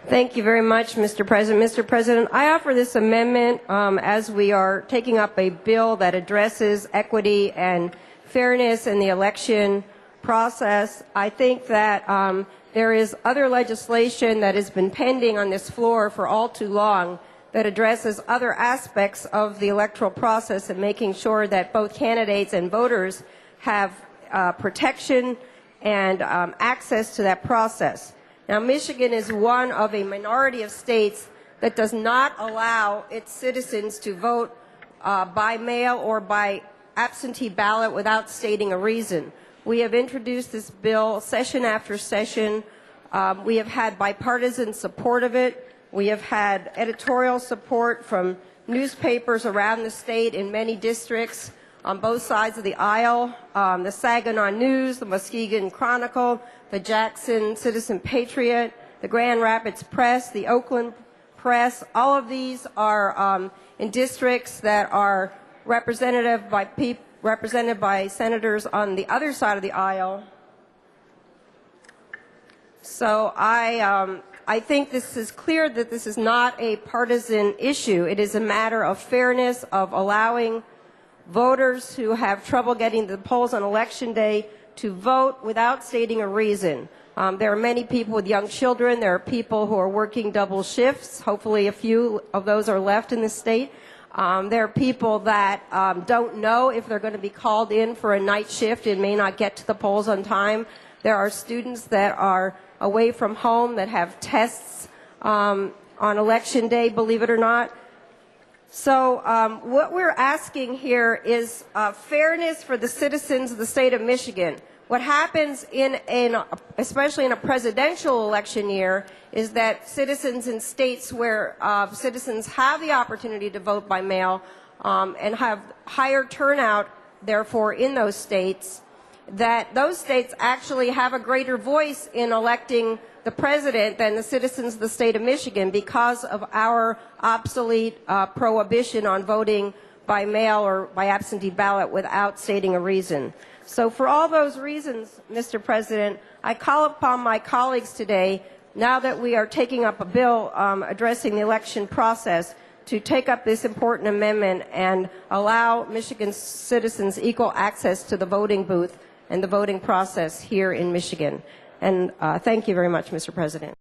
Thank you very much, Mr. President. Mr. President, I offer this amendment as we are taking up a bill that addresses equity and fairness in the election process. I think that there is other legislation that has been pending on this floor for all too long that addresses other aspects of the electoral process and making sure that both candidates and voters have protection and access to that process. Now, Michigan is one of a minority of states that does not allow its citizens to vote by mail or by absentee ballot without stating a reason. We have introduced this bill session after session. We have had bipartisan support of it. We have had editorial support from newspapers around the state in many districts on both sides of the aisle, the Saginaw News, the Muskegon Chronicle, the Jackson Citizen Patriot, the Grand Rapids Press, the Oakland Press. All of these are in districts that are represented by senators on the other side of the aisle. So I think this is clear that this is not a partisan issue. It is a matter of fairness, of allowing voters who have trouble getting to the polls on Election Day to vote without stating a reason. There are many people with young children. There are people who are working double shifts. Hopefully a few of those are left in the state. There are people that don't know if they're going to be called in for a night shift and may not get to the polls on time. There are students that are away from home that have tests on Election Day, believe it or not. So what we're asking here is fairness for the citizens of the state of Michigan. What happens especially in a presidential election year is that citizens in states where citizens have the opportunity to vote by mail and have higher turnout, therefore, in those states, that those states actually have a greater voice in electing the president than the citizens of the state of Michigan because of our obsolete prohibition on voting by mail or by absentee ballot without stating a reason. So for all those reasons, Mr. President, I call upon my colleagues today, now that we are taking up a bill addressing the election process, to take up this important amendment and allow Michigan citizens equal access to the voting booth and the voting process here in Michigan. And thank you very much, Mr. President.